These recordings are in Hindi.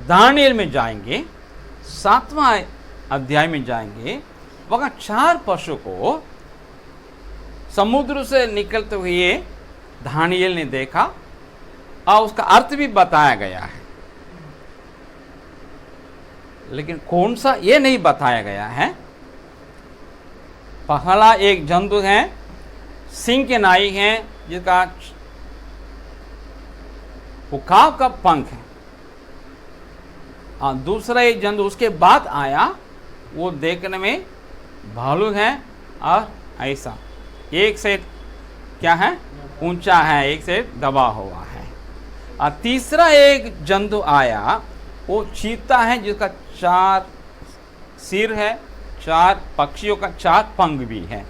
दानिएल में जाएंगे, 7वां अध्याय में जाएंगे, वहां 4 पशु को समुद्र से निकलते हुए दानिएल ने देखा और उसका अर्थ भी बताया गया है, लेकिन कौन सा ये नहीं बताया गया है। पहला एक जंतु है, सिंह के नाई है, जिसका उकाब का पंख है। और दूसरा एक जंतु उसके बाद आया, वो देखने में भालू है और ऐसा एक से क्या है, ऊंचा है, एक से दबा हुआ है। और तीसरा एक जंतु आया, वो चीता है, जिसका 4 सिर है, 4 पक्षियों का 4 पंख भी है।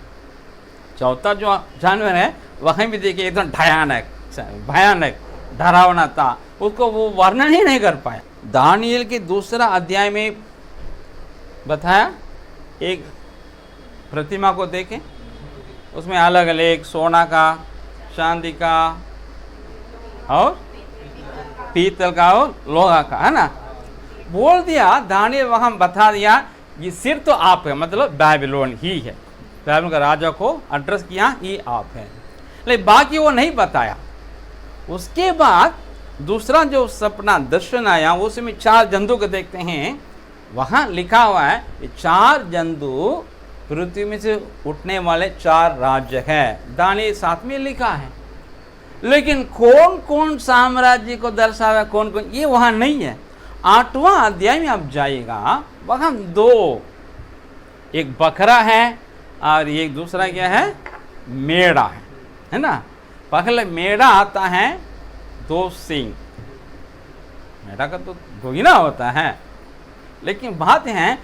चौथा जो जानवर है वहीं भी देखिए एकदम भयानक डरावना था, उसको वो वर्णन ही नहीं कर पाया। दानिएल के दूसरा अध्याय में बताया, एक प्रतिमा को देखें, उसमें अलग अलग सोना का, चांदी का और पीतल का और लोहा का, है ना। बोल दिया दानिएल, वहां बता दिया ये सिर तो आप है, मतलब बाबिलोन ही है, बाबिलोन का राजा को एड्रेस किया, ये आप है, लेकिन बाकी वो नहीं बताया। उसके बाद दूसरा जो सपना दर्शन आया, उसमें 4 जंतु को देखते हैं, वहां लिखा हुआ है ये 4 जंतु पृथ्वी में से उठने वाले 4 राज्य है। दानिएल 7 में लिखा है, लेकिन कौन कौन साम्राज्य को दर्शाया, कौन कौन, ये वहां नहीं है। 8वां अध्याय में आप जाइएगा, वहां 2, एक बकरा है और एक दूसरा क्या है, मेढ़ा है ना। पहले मेढ़ा आता है, 2 सिंह, मेढ़ा का तो 2 ही ना होता है, लेकिन बात है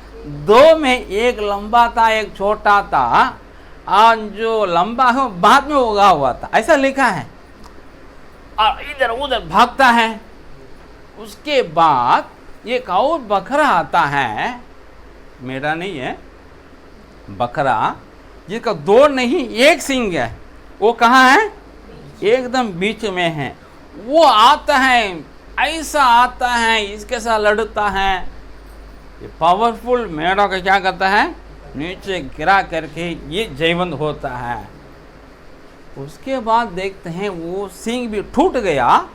2 में एक लंबा था, एक छोटा था, और जो लंबा है बाद में उगा हुआ था, ऐसा लिखा है, और इधर उधर भागता है। उसके बाद एक और बकरा आता है, मेरा नहीं है, बकरा, जिसका 2 नहीं 1 सिंह है, वो कहाँ है, एकदम बीच में है। वो आता है, ऐसा आता है, इसके साथ लड़ता है। ये पावरफुल मेढ़ा का क्या करता है, नीचे गिरा करके ये जयवंत होता है। उसके बाद देखते हैं वो सिंह भी टूट गया,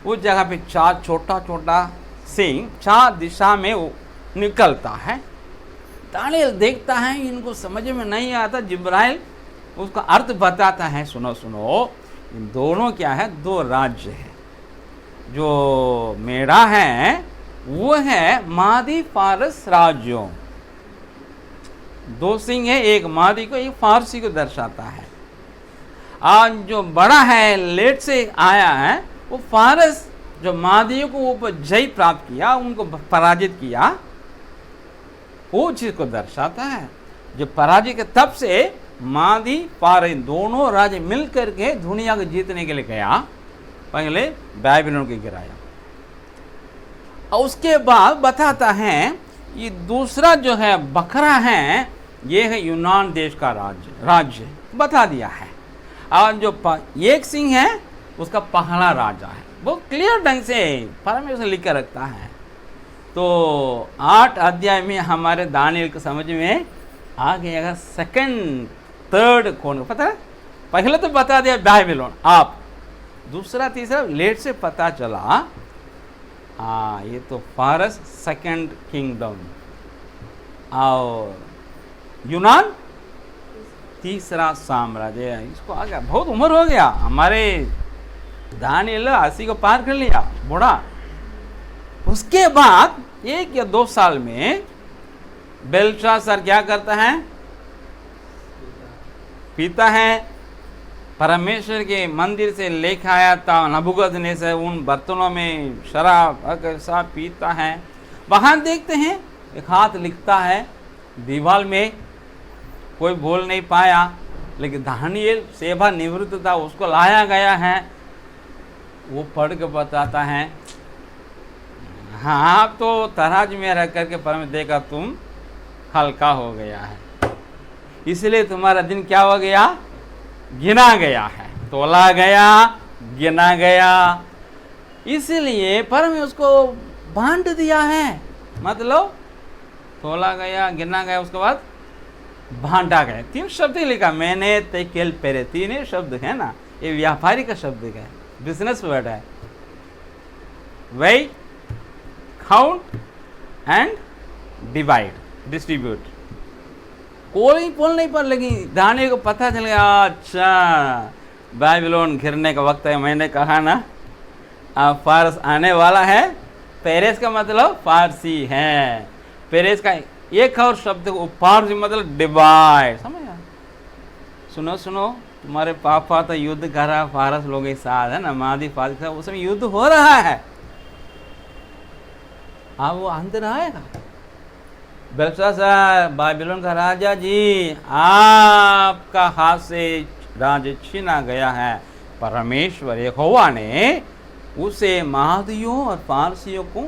उस जगह पे 4 छोटा छोटा सिंह 4 दिशा में वो निकलता है। दानिएल देखता है, इनको समझ में नहीं आता, जिब्राइल उसका अर्थ बताता है, सुनो सुनो, इन दोनों क्या है, 2 राज्य है। जो मेढ़ा है वो है मादी फारस राज्यों, 2 सिंह है, एक मादी को एक फारसी को दर्शाता है। आज जो बड़ा है लेट से आया है, वो फारस जो मादियों को ऊपर जय प्राप्त किया, उनको पराजित किया, वो चीज को दर्शाता है। जो पराजित के तब से मादी फारस दोनों राज्य मिल करके दुनिया को जीतने के लिए गया, पहले बाबिलोन को गिराया। और उसके बाद बताता है ये दूसरा जो है बकरा है, ये है यूनान देश का राज्य बता दिया है। और जो 1 सिंह है उसका पहला राजा है, वो क्लियर ढंग से परमेश्वर लिख कर रखता है। तो 8 अध्याय में हमारे दानिएल को समझ में आ गया, 2nd 3rd कौन पता है। पहले तो बता दिया बाबिलोन आप, दूसरा तीसरा लेट से पता चला, हाँ ये तो फारस 2nd किंगडम, और यूनान तीसरा साम्राज्य। इसको आ गया, बहुत उम्र हो गया हमारे दानिएल 80 को पार कर लिया, बूढ़ा। उसके बाद 1 या 2 साल में बेलशास्सर क्या करता है, पीता है, परमेश्वर के मंदिर से लेकर आया था नबूकदनेस्सर, उन बर्तनों में शराब सब पीता है। वहां देखते हैं एक हाथ लिखता है दीवार में, कोई बोल नहीं पाया, लेकिन दानिएल सेवा निवृत्त था, उसको लाया गया है, वो पढ़ के बताता है, हाँ तो तराज में रख करके परमेश्वर देखा तुम हल्का हो गया है, इसलिए तुम्हारा दिन क्या हो गया, गिना गया है, तोला गया, गिना गया। इसलिए परमेश्वर उसको बांट दिया है, मतलब तोला गया, गिना गया, उसके बाद बांटा गया। 3 शब्द ही लिखा, मैंने, तेकेल, पेरे, 3 ही शब्द है ना, ये व्यापारी का शब्द है, बिजनेस वर्ड है। वेई, काउंट एंड डिवाइड, डिस्ट्रीब्यूट। कोई बोल नहीं पर, लेकिन दानियल को पता चल गया, अच्छा बाबिलोन घिरने का वक्त है। मैंने कहा ना अब फारस आने वाला है। पेरेस का मतलब फारसी है। पेरेस का एक और शब्द फारसी मतलब डिवाइड, समझा? सुनो सुनो, तुम्हारे पापा तो युद्ध कर रहा फारस लोग के साथ, है ना, मादी फारस के साथ, उसमें युद्ध हो रहा है। हाँ, वो अंदर आएगा। बेल्शास्सर, बाबिलोन का राजा जी, आपका हाथ से राज्य छीना गया है। परमेश्वर यहोवा ने उसे मादियों और पारसियों को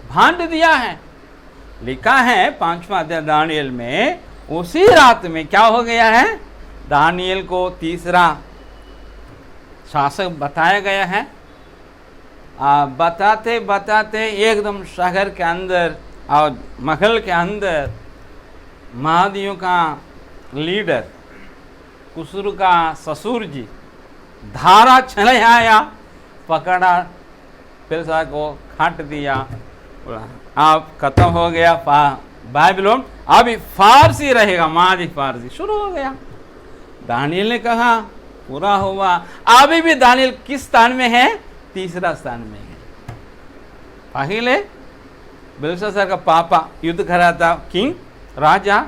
बांट दिया है। लिखा है 5वां अध्याय दानियल में, उसी रात में क्या हो गया है, दानियल को तीसरा शासक बताया गया है। बताते बताते एकदम शहर के अंदर और महल के अंदर महादियों का लीडर कुसुर का ससुर जी धारा चले आया, पकड़ा, फिर सा को काट दिया, अब खत्म हो गया बाबिलोन, अभी फारसी रहेगा, मादी फारसी शुरू हो गया। दानियल ने कहा पूरा हुआ। अभी भी दानियल किस स्थान में है? तीसरा स्थान में है। पहले बेल्शास्सर का पापा युद्ध करा था, किंग राजा,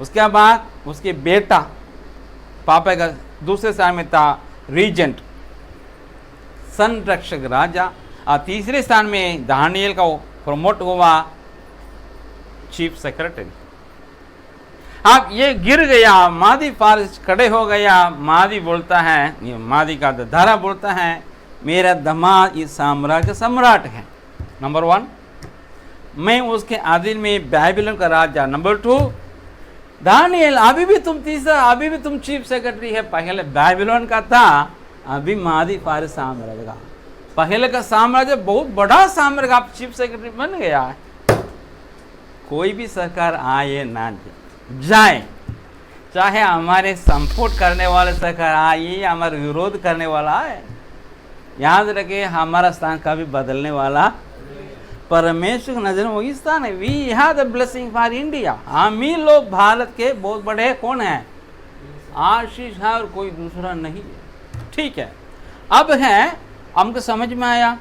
उसके बाद उसके बेटा पापा का दूसरे स्थान में था रीजेंट संरक्षक राजा, और तीसरे स्थान में दानियल का प्रमोट हुआ चीफ सेक्रेटरी। अब ये गिर गया, मादी फारस खड़े हो गया। मादी बोलता है, ये मादी का धारा बोलता है, मेरा दामाद इस साम्राज्य का सम्राट है, नंबर 1। मैं उसके अधीन में बाबिलोन का राजा, नंबर 2। दानियल अभी भी तुम तीसरा, अभी भी तुम चीफ सेक्रेटरी है। पहले बाबिलोन का था, अभी मादी फारस साम्राज्य का। पहले का साम्राज्य बहुत बड़ा साम्राज्य, आप चीफ सेक्रेटरी बन गया है। कोई भी सरकार आए ना जाए, चाहे हमारे सपोर्ट करने वाले सरकार आए, हमारे विरोध करने वाला आए, याद रखे हमारा स्थान कभी बदलने वाला परमेश्वर की नजर में वही स्थान है। We have the blessing for India. हम ही लोग भारत के बहुत बड़े कौन है? आशीष है, और कोई दूसरा नहीं है। ठीक है, अब है हमको समझ में आया,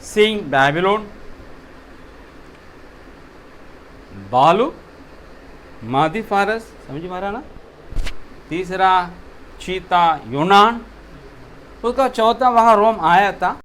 सिंह बाबिलोन, बालू मादी फारस, समझ में आ रहा ना। तीसरा चीता यूनान, उसका चौथा वहां रोम आया था।